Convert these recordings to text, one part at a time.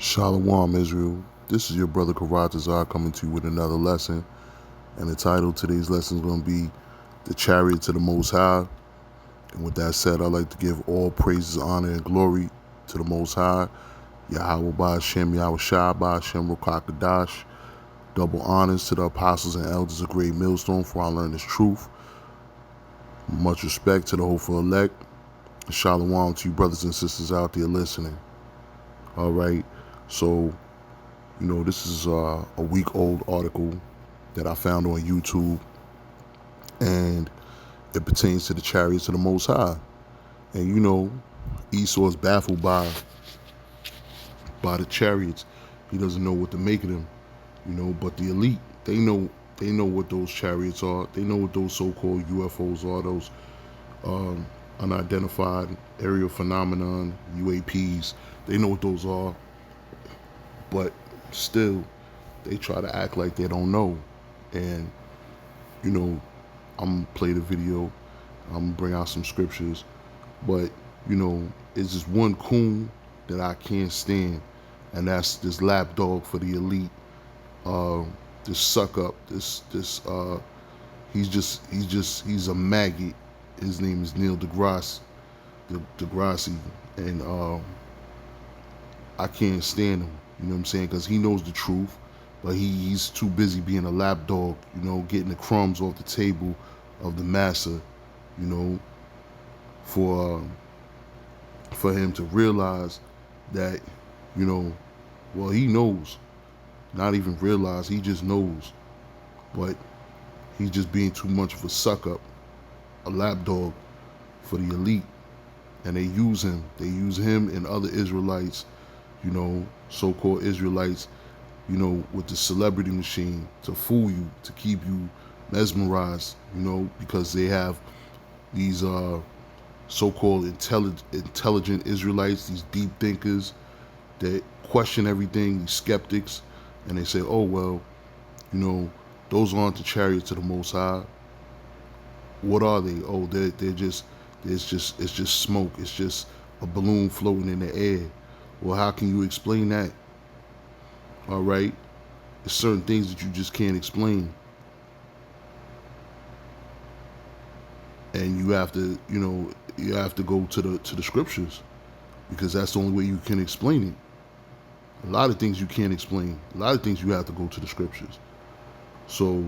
Shalom, Israel. This is your brother Karatazar coming to you with another lesson. And the title of today's lesson is going to be The Chariots of the Most High. And with that said, I'd like to give all praises, honor, and glory to the Most High. Yahweh Ba'Shem, Yahweh Shai Ba'Shem, Rokakadash. Double honors to the apostles and elders of Great Millstone for I learn this truth. Much respect to the hopeful elect. Shalom to you brothers and sisters out there listening. All right. So, this is a week-old article that I found on YouTube, and it pertains to the chariots of the Most High. And Esau is baffled by the chariots. He doesn't know what to make of them. But the elite, they know what those chariots are. They know what those so-called UFOs are. Those unidentified aerial phenomenon UAPs. They know what those are. But still, they try to act like they don't know. And, I'm going to play the video. I'm going to bring out some scriptures. But, it's just one coon that I can't stand. And that's this lapdog for the elite. This suck up. He's a maggot. His name is Neil deGrasse. And I can't stand him. You know what I'm saying? Because he knows the truth, but he's too busy being a lapdog, getting the crumbs off the table of the massa, for him to realize that, he knows. Not even realize, he just knows. But he's just being too much of a suck up, a lapdog for the elite. And they use him. They use him and other Israelites, so-called Israelites, with the celebrity machine to fool you, to keep you mesmerized, because they have these so-called intelligent Israelites, these deep thinkers that question everything, these skeptics, and they say, oh, well, those aren't the chariots of the Most High. What are they? Oh, they're just, it's just smoke. It's just a balloon floating in the air. Well, how can you explain that? All right? There's certain things that you just can't explain. And you have to, go to the scriptures, because that's the only way you can explain it. A lot of things you can't explain. A lot of things you have to go to the scriptures. So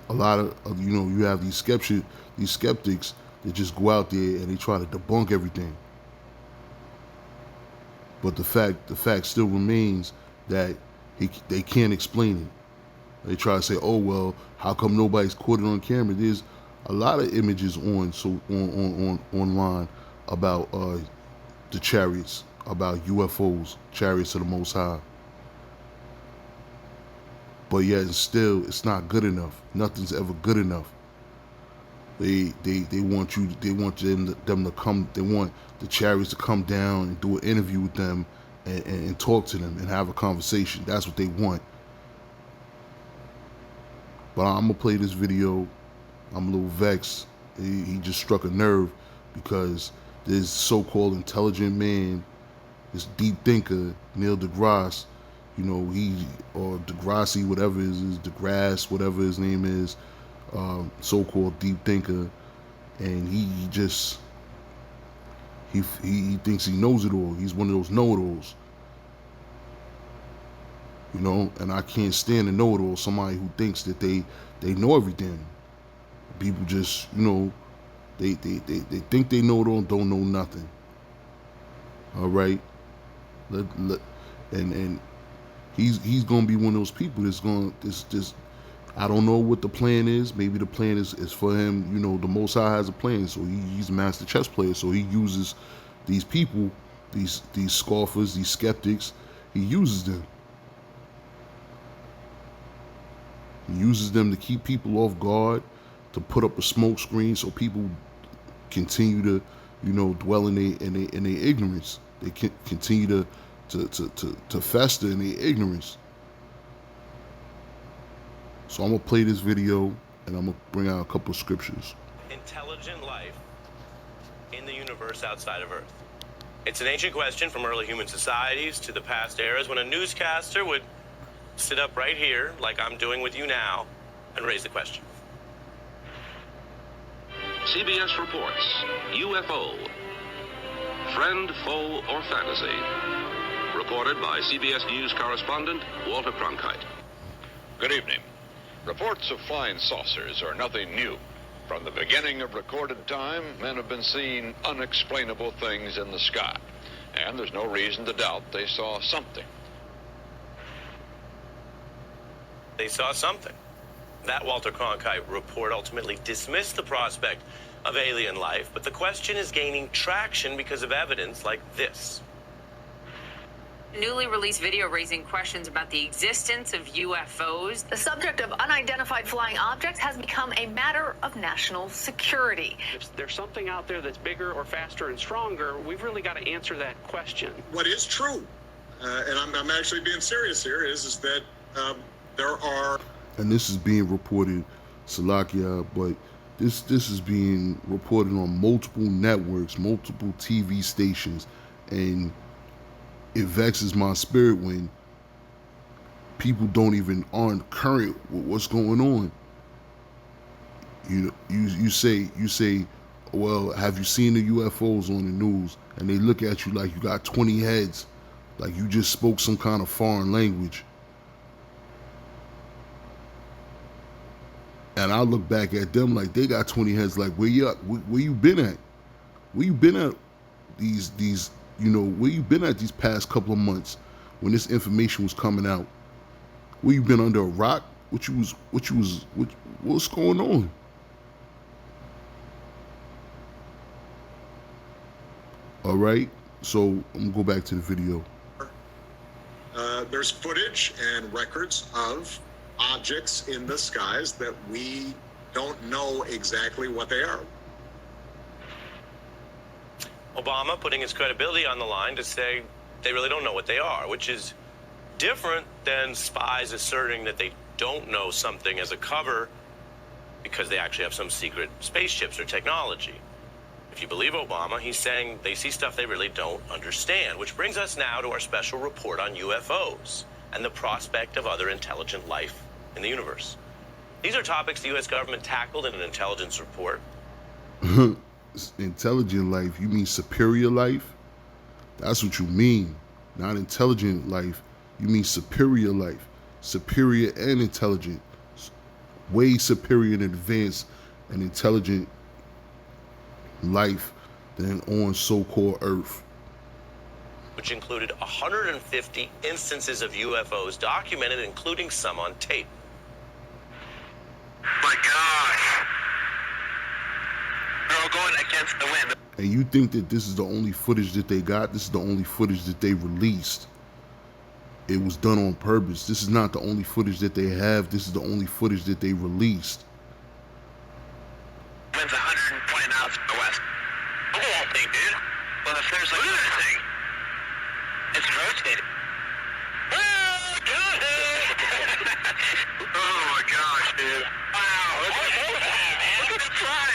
a lot of, you have these skeptics that just go out there and they try to debunk everything. But the fact still remains that they can't explain it. They try to say, oh, well, how come nobody's caught it on camera? There's a lot of images online about the chariots, about UFOs, chariots of the Most High. But yet still, it's not good enough. Nothing's ever good enough. They want them to come. They want the chariots to come down and do an interview with them and talk to them and have a conversation. That's what they want. But I'm gonna play this video. I'm a little vexed. He just struck a nerve, because this so-called intelligent man, this deep thinker, Neil deGrasse, or Degrassi, whatever it is, DeGrasse, whatever his name is, so-called deep thinker, and he thinks he knows it all. He's one of those know-it-alls, and I can't stand a know-it-all, somebody who thinks that they know everything. People just, they think they know it all, don't know nothing. All right, and he's gonna be one of those people that's gonna this. I don't know what the plan is. Maybe the plan is for him. The Most High has a plan, so he's a master chess player. So he uses these people, these scoffers, these skeptics. He uses them. He uses them to keep people off guard, to put up a smoke screen so people continue to, dwell in their ignorance. They can continue to fester in their ignorance. So I'm gonna play this video and I'm gonna bring out a couple of scriptures. Intelligent life in the universe outside of Earth. It's an ancient question from early human societies to the past eras when a newscaster would sit up right here, like I'm doing with you now, and raise the question. CBS reports UFO. Friend, foe, or fantasy? Reported by CBS News correspondent Walter Cronkite. Good evening. Reports of flying saucers are nothing new. From the beginning of recorded time, men have been seeing unexplainable things in the sky. And there's no reason to doubt they saw something. They saw something. That Walter Cronkite report ultimately dismissed the prospect of alien life, but the question is gaining traction because of evidence like this. Newly released video raising questions about the existence of UFOs. The subject of unidentified flying objects has become a matter of national security. If there's something out there that's bigger or faster and stronger, we've really got to answer that question. What is true, and I'm actually being serious here, is that there are... And this is being reported, Salakia, but this is being reported on multiple networks, multiple TV stations, and it vexes my spirit when people aren't current with what's going on. You say, well, have you seen the UFOs on the news? And they look at you like you got 20 heads, like you just spoke some kind of foreign language. And I look back at them like they got 20 heads. Like, where you been at? Where you been at where you been at these past couple of months when this information was coming out? Where you been, under a rock? What's going on? All right, so I'm gonna go back to the video. There's footage and records of objects in the skies that we don't know exactly what they are. Obama putting his credibility on the line to say they really don't know what they are, which is different than spies asserting that they don't know something as a cover because they actually have some secret spaceships or technology. If you believe Obama, he's saying they see stuff they really don't understand, which brings us now to our special report on UFOs and the prospect of other intelligent life in the universe. These are topics the U.S. government tackled in an intelligence report. Intelligent life? You mean superior life? That's what you mean. Not intelligent life. You mean superior life. Superior and intelligent. Way superior and advanced and intelligent life than on so-called Earth. Which included 150 instances of UFOs documented, including some on tape. My gosh. They're all going against the wind. And you think that this is the only footage that they got? This is the only footage that they released. It was done on purpose. This is not the only footage that they have. This is the only footage that they released. Wind's 120 miles to the west. Look at that thing, dude. Well, if there's like... Look at that thing. It's rotating. Oh my gosh, dude. Wow. Look at that, man. Look at it fly.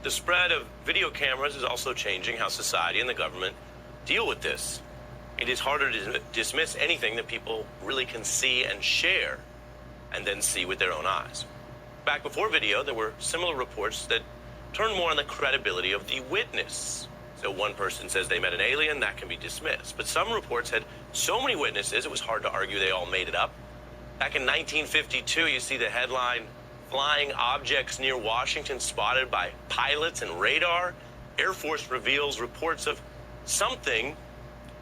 The spread of video cameras is also changing how society and the government deal with this. It is harder to dismiss anything that people really can see and share and then see with their own eyes. Back before video, there were similar reports that turned more on the credibility of the witness. So one person says they met an alien, that can be dismissed. But some reports had so many witnesses, it was hard to argue they all made it up. Back in 1952, you see the headline, "Flying objects near Washington spotted by pilots and radar. Air Force reveals reports of something,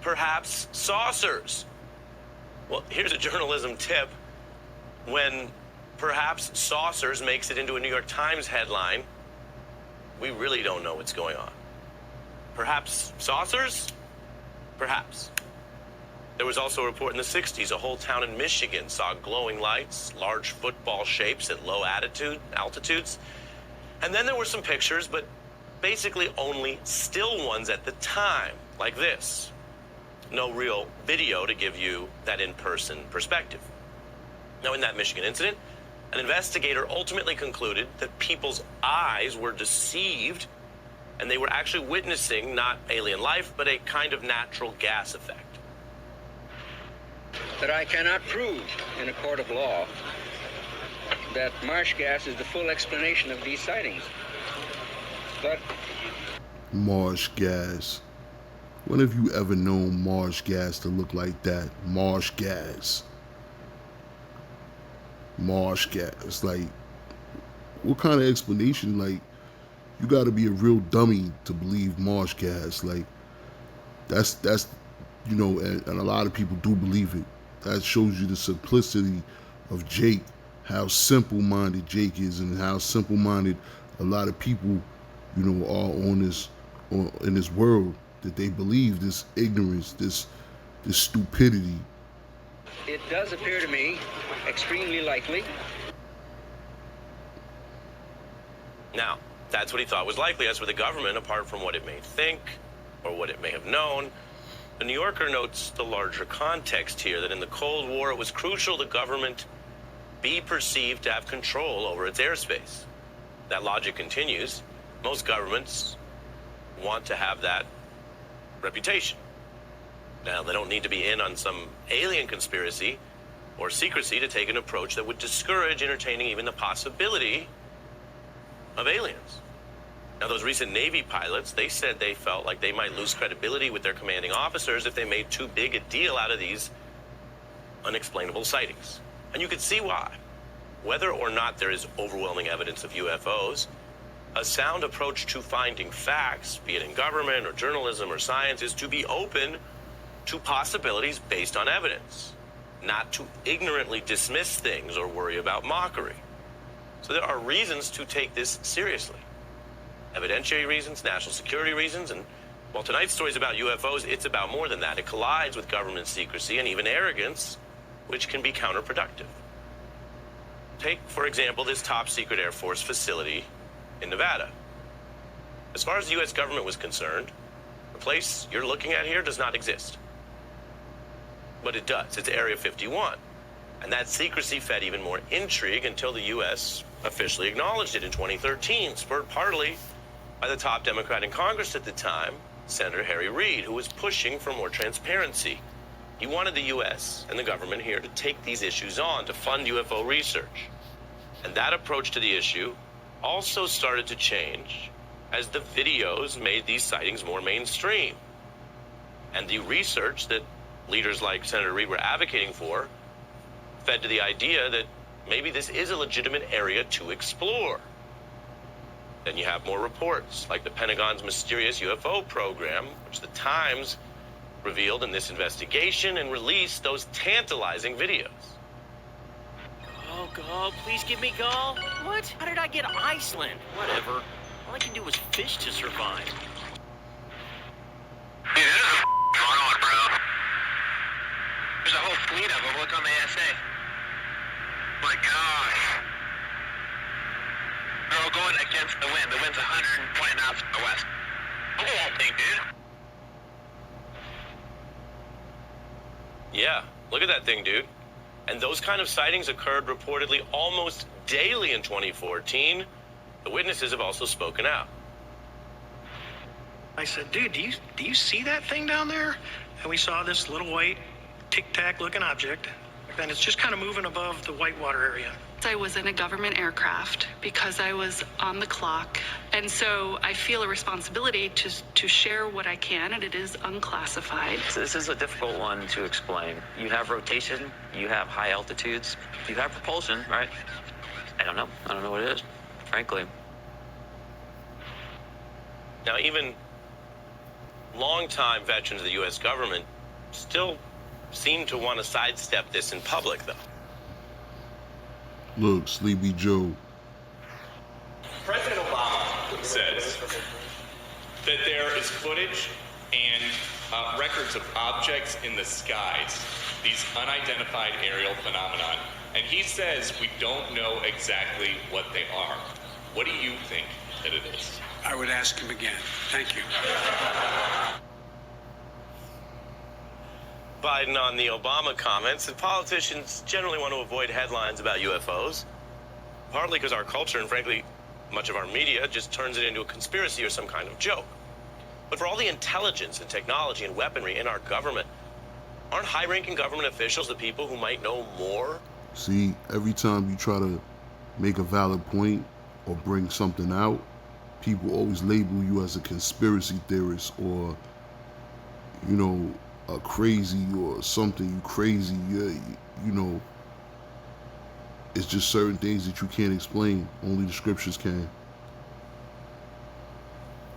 perhaps saucers." Well, here's a journalism tip. When perhaps saucers makes it into a New York Times headline, we really don't know what's going on. Perhaps saucers? Perhaps. There was also a report in the 60s, a whole town in Michigan saw glowing lights, large football shapes at low altitudes. And then there were some pictures, but basically only still ones at the time, like this. No real video to give you that in-person perspective. Now, in that Michigan incident, an investigator ultimately concluded that people's eyes were deceived And they were actually witnessing not alien life, but a kind of natural gas effect. That I cannot prove in a court of law that marsh gas is the full explanation of these sightings. But Marsh gas. When have you ever known marsh gas to look like that? Marsh gas. Marsh gas. Like, what kind of explanation? Like, you got to be a real dummy to believe marsh gas. Like, that's you know, and a lot of people do believe it. That shows you the simplicity of Jake, how simple-minded Jake is, and how simple-minded a lot of people, you know, are in this world, that they believe this ignorance, this stupidity. it does appear to me extremely likely. Now, that's what he thought was likely. As for the government, apart from what it may think or what it may have known, the New Yorker notes the larger context here, that in the Cold War, it was crucial the government be perceived to have control over its airspace. That logic continues. Most governments want to have that reputation. Now, they don't need to be in on some alien conspiracy or secrecy to take an approach that would discourage entertaining even the possibility of aliens. Now, those recent Navy pilots, they said they felt like they might lose credibility with their commanding officers if they made too big a deal out of these unexplainable sightings. And you could see why. Whether or not there is overwhelming evidence of UFOs, a sound approach to finding facts, be it in government or journalism or science, is to be open to possibilities based on evidence, not to ignorantly dismiss things or worry about mockery. So there are reasons to take this seriously. Evidentiary reasons, national security reasons, and while tonight's story is about UFOs, it's about more than that. It collides with government secrecy and even arrogance, which can be counterproductive. Take, for example, this top secret Air Force facility in Nevada. As far as the U.S. government was concerned, the place you're looking at here does not exist. But it does. It's Area 51. And that secrecy fed even more intrigue until the U.S. officially acknowledged it in 2013, spurred partly by the top Democrat in Congress at the time, Senator Harry Reid, who was pushing for more transparency. He wanted the U.S. and the government here to take these issues on, to fund UFO research. And that approach to the issue also started to change as the videos made these sightings more mainstream. And the research that leaders like Senator Reid were advocating for fed to the idea that maybe this is a legitimate area to explore. Then you have more reports, like the Pentagon's mysterious UFO program, which the Times revealed in this investigation and released those tantalizing videos. Oh, Gall, please give me Gall. What? How did I get Iceland? Whatever. All I can do is fish to survive. Dude, there's going on, bro. There's a whole fleet of them. Look on the ASA. My gosh. They're all going against the wind. The wind's 120 knots to the west. Look at that thing, dude. Yeah, look at that thing, dude. And those kind of sightings occurred reportedly almost daily in 2014. The witnesses have also spoken out. I said, dude, do you see that thing down there? And we saw this little white tic-tac looking object, and it's just kind of moving above the whitewater area. I was in a government aircraft because I was on the clock, and so I feel a responsibility to share what I can, and it is unclassified. So this is a difficult one to explain. You have rotation, you have high altitudes, you have propulsion, right? I don't know what it is, frankly. Now, even longtime veterans of the U.S. government still seem to want to sidestep this in public, though. Look, Sleepy Joe. President Obama says that there is footage and records of objects in the skies, these unidentified aerial phenomenon, and he says we don't know exactly what they are. What do you think that it is? I would ask him again. Thank you. Biden on the Obama comments, and politicians generally want to avoid headlines about UFOs, partly because our culture and frankly Much of our media just turns it into a conspiracy or some kind of joke. But for all the intelligence and technology and weaponry in our government, aren't high-ranking government officials the people who might know more? See, every time you try to make a valid point or bring something out, people always label you as a conspiracy theorist or, you know, a crazy or something. You crazy. You know, it's just certain things that you can't explain. Only the scriptures can.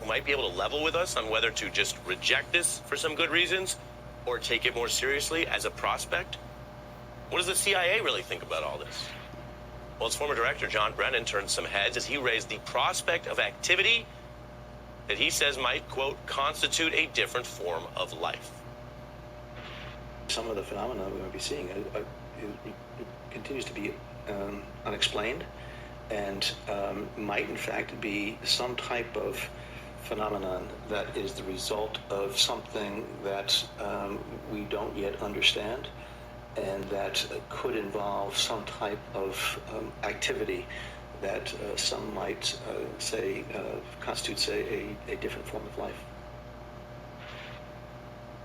Who might be able to level with us on whether to just reject this for some good reasons or take it more seriously as a prospect? What does the CIA really think about all this? Well, its former director, John Brennan, turned some heads as he raised the prospect of activity that he says might, quote, constitute a different form of life. Some of the phenomena we might be seeing it continues to be unexplained and might in fact be some type of phenomenon that is the result of something that we don't yet understand and that could involve some type of activity that some might say constitutes a different form of life.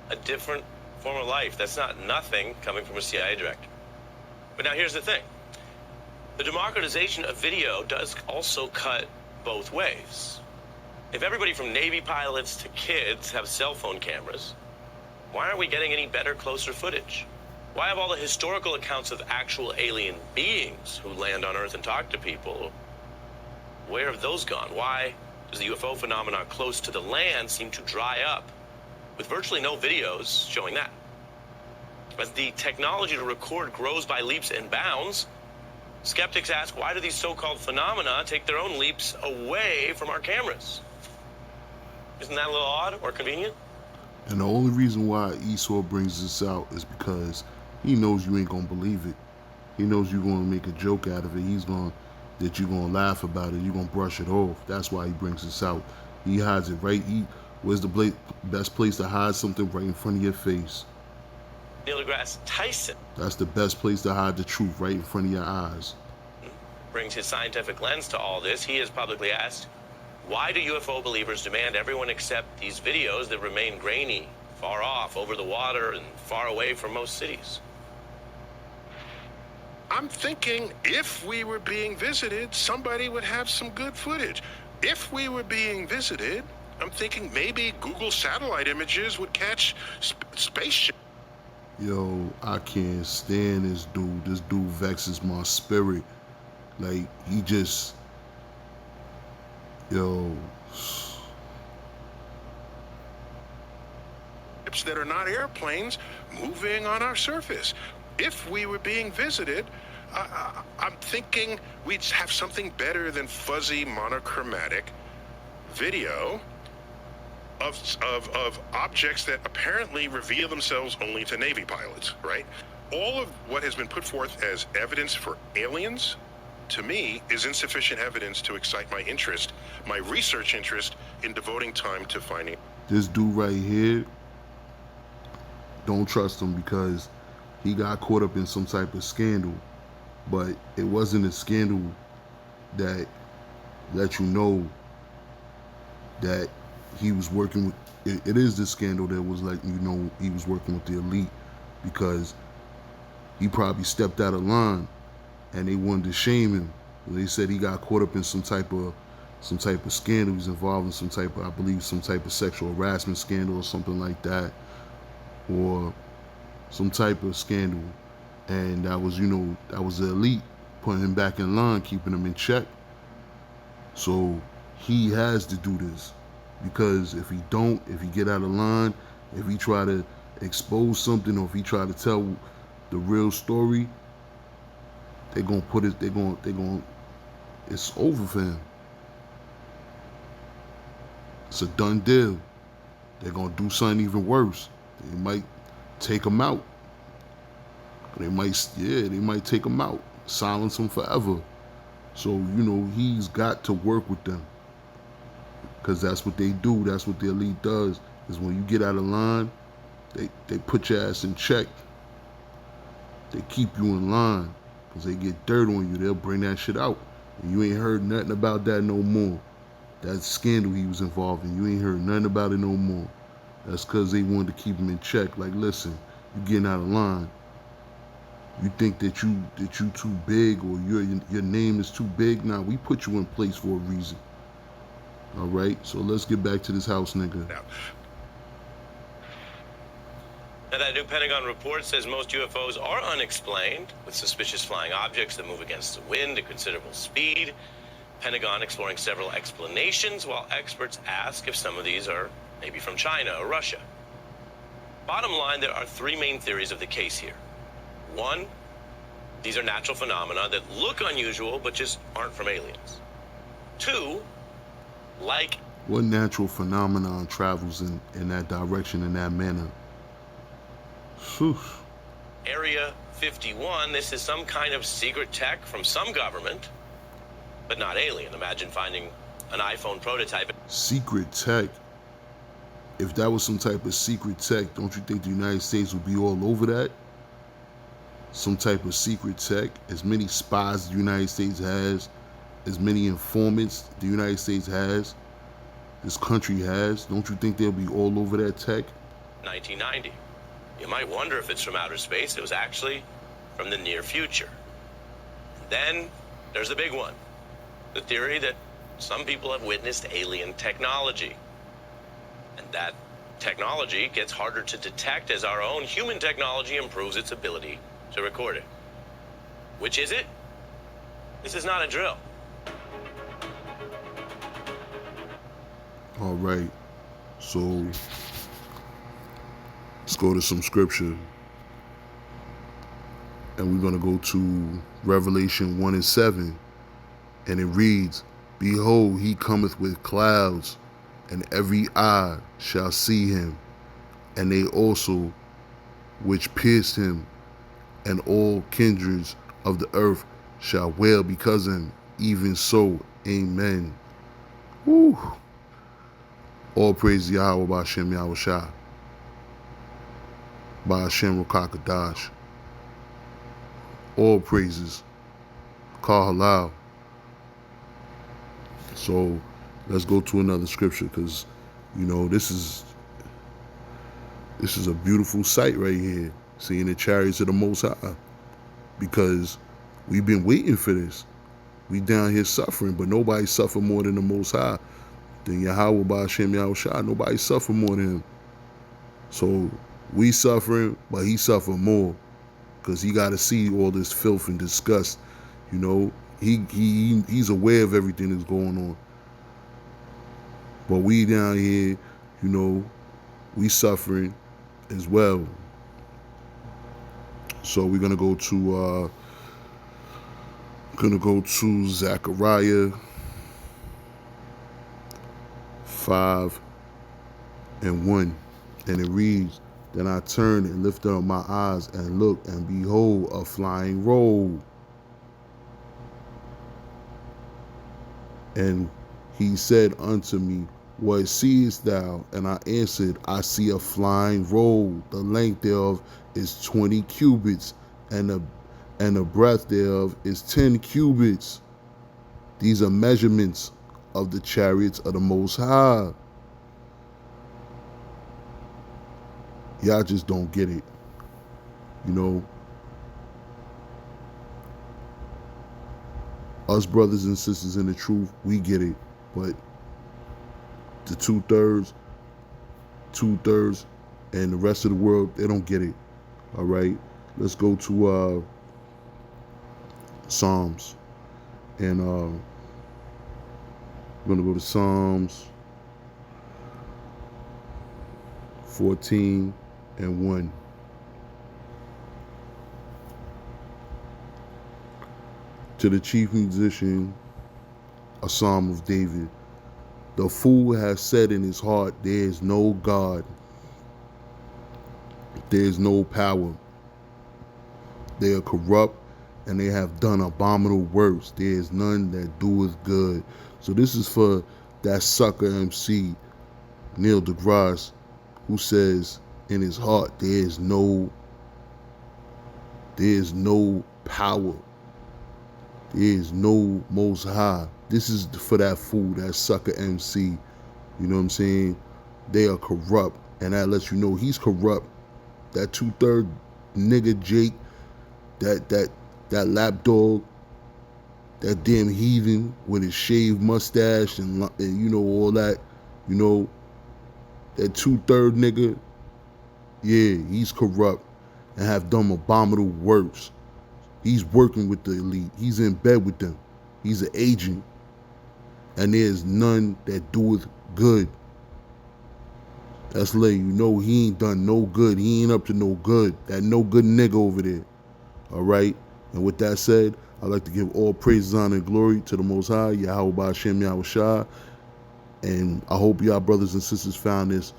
A different form of life. That's not nothing coming from a CIA director. But now here's the thing. The democratization of video does also cut both ways. If everybody from Navy pilots to kids have cell phone cameras, why aren't we getting any better, closer footage? Why have all the historical accounts of actual alien beings who land on Earth and talk to people? Where have those gone? Why does the UFO phenomenon close to the land seem to dry up, with virtually no videos showing that? As the technology to record grows by leaps and bounds, skeptics ask, why do these so-called phenomena take their own leaps away from our cameras? Isn't that a little odd or convenient? And the only reason why Esau brings this out is because he knows you ain't gonna believe it. He knows you're gonna make a joke out of it. That you're gonna laugh about it. You're gonna brush it off. That's why he brings this out. He hides it right. Where's the best place to hide something? Right in front of your face. Neil deGrasse Tyson That's the best place to hide the truth, right in front of your eyes. brings his scientific lens to all this. He has publicly asked, why do UFO believers demand everyone accept these videos that remain grainy, far off, over the water, and far away from most cities? I'm thinking if we were being visited, somebody would have some good footage. If we were being visited, I'm thinking maybe Google satellite images would catch spaceship. Yo, I can't stand this dude. This dude vexes my spirit. Like, he just... Yo... Ships that are not airplanes moving on our surface. If we were being visited, I'm thinking we'd have something better than fuzzy monochromatic video of objects that apparently reveal themselves only to Navy pilots, right? All of what has been put forth as evidence for aliens, to me, is insufficient evidence to excite my interest, my research interest in devoting time to finding. This dude right here, don't trust him because he got caught up in some type of scandal. But it wasn't a scandal that let you know that he was working with, it is the scandal that was like, you know, he was working with the elite because he probably stepped out of line and they wanted to shame him. They said he got caught up in some type of scandal. He was involved in some type of, I believe, some type of sexual harassment scandal or something like that, or some type of scandal. And that was, you know, that was the elite putting him back in line, keeping him in check. So he has to do this because if he don't, if he get out of line, if he try to expose something or if he try to tell the real story, they're gonna put it, it's over for him. It's a done deal. They're gonna do something even worse. They might take him out. They might take him out, silence him forever. So, you know, he's got to work with them because that's what they do. That's what the elite does, is when you get out of line, they put your ass in check. They keep you in line because they get dirt on you. They'll bring that shit out. And you ain't heard nothing about that no more. That scandal he was involved in, you ain't heard nothing about it no more. That's because they wanted to keep him in check. Like, listen, you getting out of line. You think that you too big, or your name is too big? Nah, we put you in place for a reason. All right, so let's get back to this house nigga. Now, that new Pentagon report says most UFOs are unexplained, with suspicious flying objects that move against the wind at considerable speed. Pentagon exploring several explanations, while experts ask if some of these are maybe from China or Russia. Bottom line, there are three main theories of the case here. One, these are natural phenomena that look unusual but just aren't from aliens. Two, like... What natural phenomenon travels in that direction, in that manner? Whew. Area 51, this is some kind of secret tech from some government, but not alien. Imagine finding an iPhone prototype. Secret tech? If that was some type of secret tech, don't you think the United States would be all over that? Some type of secret tech, as many spies the United States has, as many informants the United States has, this country has, don't you think they'll be all over that tech? 1990. You might wonder if it's from outer space. It was actually from the near future. Then there's the big one, the theory that some people have witnessed alien technology. And that technology gets harder to detect as our own human technology improves its ability to record it. Which is it? This is not a drill. All right, so let's go to some scripture. And we're going to go to Revelation 1:7. And it reads, "Behold, he cometh with clouds, and every eye shall see him, and they also which pierced him, and all kindreds of the earth shall wail because of him. Even so, amen." Woo. All praise Yahweh B'Shem Yahweh Shah. B'Shem Rokakadash. All praises. Call halal. So let's go to another scripture, because this is a beautiful sight right here, seeing the chariots of the Most High, because we've been waiting for this. We down here suffering, but nobody suffer more than the Most High, than Yahweh B'Shem Yahweh Shah. Nobody suffer more than him. So we suffering, but he suffer more, because he got to see all this filth and disgust. He's aware of everything that's going on. But we down here, we suffering as well. So we're gonna go to Zechariah 5:1, and it reads, "Then I turned and lifted up my eyes and looked, and behold, a flying roll. And he said unto me, What seest thou? And I answered, I see a flying roll. The length thereof is 20 cubits, and the breadth thereof is 10 cubits. These are measurements of the chariots of the Most High." Y'all just don't get it. Us brothers and sisters in the truth, we get it. But the two-thirds, and the rest of the world, they don't get it. All right? Let's go to Psalms. And we're going to go to Psalms 14:1. To the chief musician, a psalm of David. The fool has said in his heart, there is no God. There is no power. They are corrupt, and they have done abominable works. There is none that doeth good. So this is for that sucker MC, Neil deGrasse, who says in his heart, there is no power. There is no Most High. This is for that fool, that sucker MC. You know what I'm saying? They are corrupt, and that lets you know he's corrupt. That 2/3 nigga Jake, that lapdog, that damn heathen with his shaved mustache and you know all that, you know, that 2/3 nigga, yeah, he's corrupt and have done abominable works. He's working with the elite. He's in bed with them. He's an agent. And there's none that doeth good. That's letting you know he ain't done no good. He ain't up to no good. That no good nigga over there. All right? And with that said, I'd like to give all praises, honor, and glory to the Most High, Yahweh Hashem Yahushua. And I hope y'all brothers and sisters found this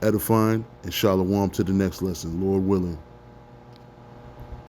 edifying. And shalom to the next lesson, Lord willing.